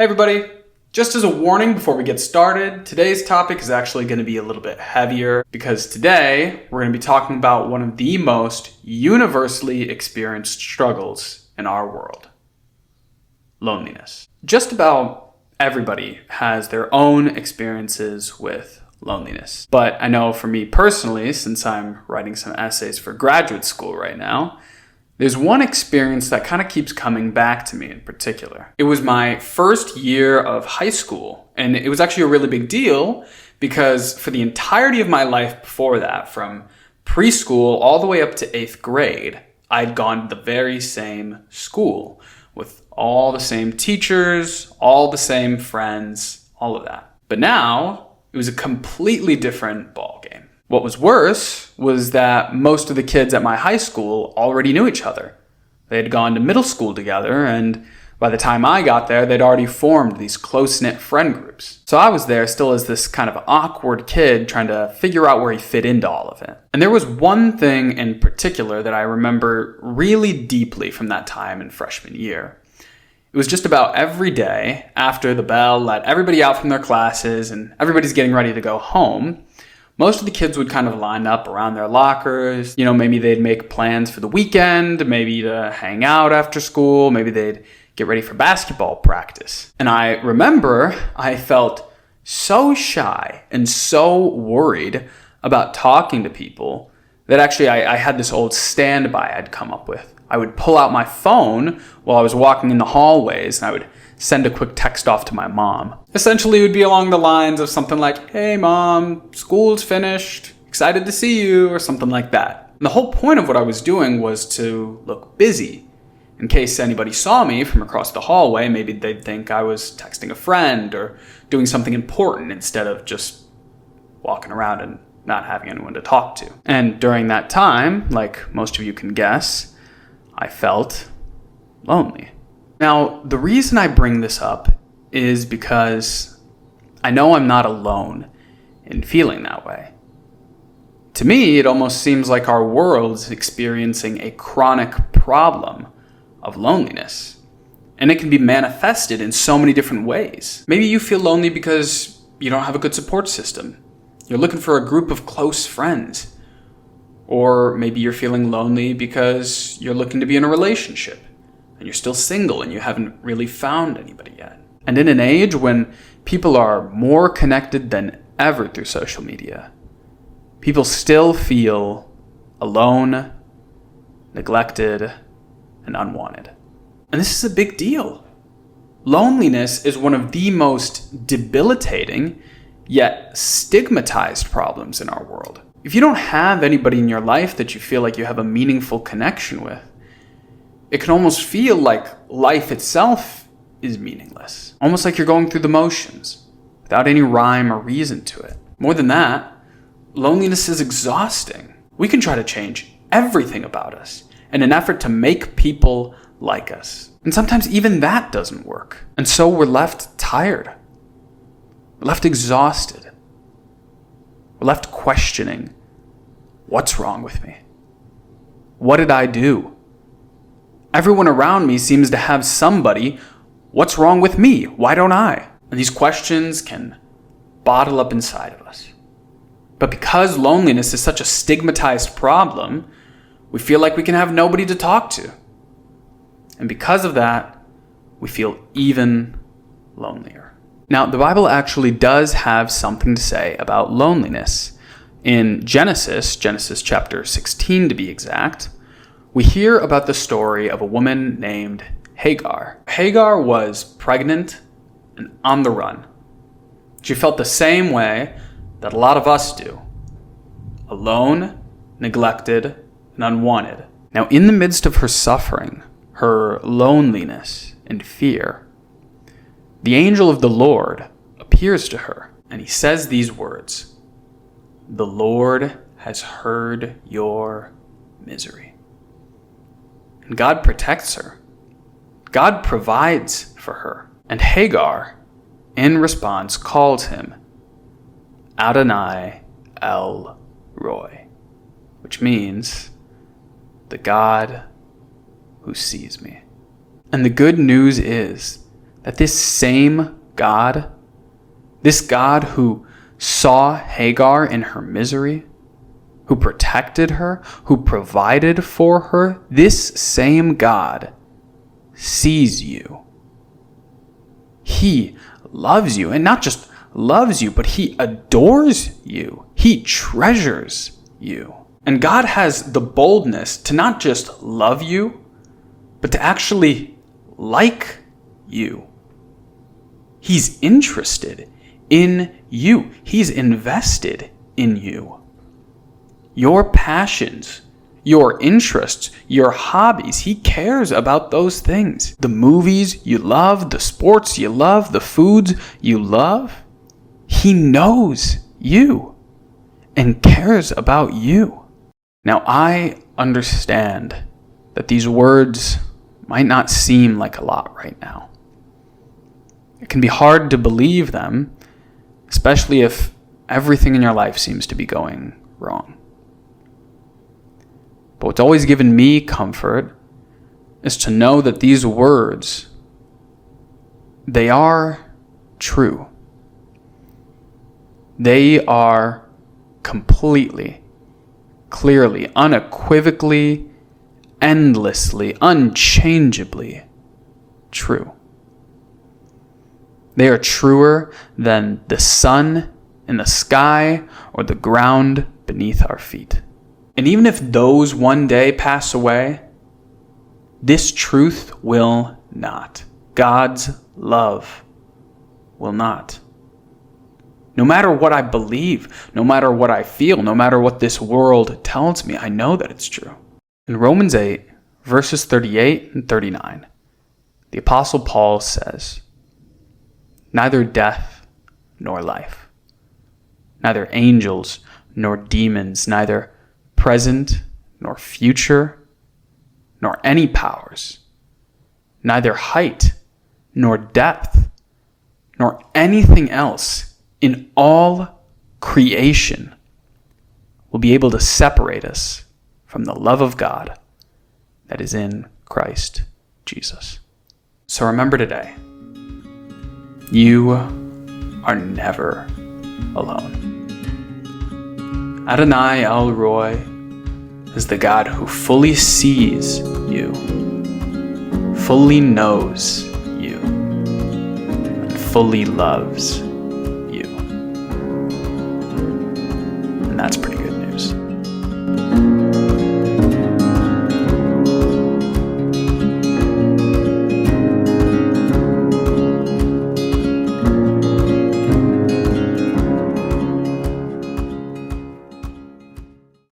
Hey everybody! Just as a warning before we get started, today's topic is actually going to be a little bit heavier because today we're going to be talking about one of the most universally experienced struggles in our world: loneliness. Just about everybody has their own experiences with loneliness. But I know for me personally, since I'm writing some essays for graduate school right now, there's one experience that kind of keeps coming back to me in particular. It was my first year of high school, and it was actually a really big deal because for the entirety of my life before that, from preschool all the way up to 8th grade, I'd gone to the very same school with all the same teachers, all the same friends, all of that. But now, it was a completely different ballgame. What was worse was that most of the kids at my high school already knew each other. They had gone to middle school together, and by the time I got there, they'd already formed these close-knit friend groups. So I was there still as this kind of awkward kid trying to figure out where he fit into all of it. And there was one thing in particular that I remember really deeply from that time in freshman year. It was just about every day after the bell let everybody out from their classes and everybody's getting ready to go home, most of the kids would kind of line up around their lockers. You know, maybe they'd make plans for the weekend, maybe to hang out after school, maybe they'd get ready for basketball practice. And I remember I felt so shy and so worried about talking to people that actually I had this old standby I'd come up with. I would pull out my phone while I was walking in the hallways and I would send a quick text off to my mom. Essentially, it would be along the lines of something like, "Hey mom, school's finished, excited to see you," or something like that. And the whole point of what I was doing was to look busy. In case anybody saw me from across the hallway, maybe they'd think I was texting a friend or doing something important instead of just walking around and not having anyone to talk to. And during that time, like most of you can guess, I felt lonely. Now, the reason I bring this up is because I know I'm not alone in feeling that way. To me, it almost seems like our world is experiencing a chronic problem of loneliness. And it can be manifested in so many different ways. Maybe you feel lonely because you don't have a good support system. You're looking for a group of close friends. Or maybe you're feeling lonely because you're looking to be in a relationship and you're still single and you haven't really found anybody yet. And in an age when people are more connected than ever through social media, people still feel alone, neglected, and unwanted. And this is a big deal. Loneliness is one of the most debilitating yet stigmatized problems in our world. If you don't have anybody in your life that you feel like you have a meaningful connection with, it can almost feel like life itself is meaningless. Almost like you're going through the motions, without any rhyme or reason to it. More than that, loneliness is exhausting. We can try to change everything about us in an effort to make people like us. And sometimes even that doesn't work. And so we're left tired. We're left exhausted. We're left questioning, what's wrong with me? What did I do? Everyone around me seems to have somebody. What's wrong with me? Why don't I? And these questions can bottle up inside of us. But because loneliness is such a stigmatized problem, we feel like we can have nobody to talk to. And because of that, we feel even lonelier. Now, the Bible actually does have something to say about loneliness. In Genesis chapter 16 to be exact, we hear about the story of a woman named Hagar. Hagar was pregnant and on the run. She felt the same way that a lot of us do. Alone, neglected, and unwanted. Now, in the midst of her suffering, her loneliness and fear, the angel of the Lord appears to her, and he says these words: "The Lord has heard your misery." And God protects her. God provides for her. And Hagar, in response, calls him Adonai El Roy, which means the God who sees me. And the good news is that this same God, this God who saw Hagar in her misery, who protected her, who provided for her, this same God sees you. He loves you, and not just loves you, but he adores you. He treasures you. And God has the boldness to not just love you, but to actually like you. He's interested in you. He's invested in you. Your passions, your interests, your hobbies, he cares about those things. The movies you love, the sports you love, the foods you love. He knows you and cares about you. Now, I understand that these words might not seem like a lot right now. It can be hard to believe them, especially if everything in your life seems to be going wrong. But what's always given me comfort is to know that these words, they are true. They are completely, clearly, unequivocally, endlessly, unchangeably true. They are truer than the sun in the sky or the ground beneath our feet. And even if those one day pass away, this truth will not. God's love will not. No matter what I believe, no matter what I feel, no matter what this world tells me, I know that it's true. In Romans 8, verses 38 and 39, the Apostle Paul says, "Neither death nor life, neither angels nor demons, neither present nor future, nor any powers, neither height nor depth, nor anything else in all creation will be able to separate us from the love of God that is in Christ Jesus." So remember today, you are never alone. Adonai El Roy is the God who fully sees you, fully knows you, and fully loves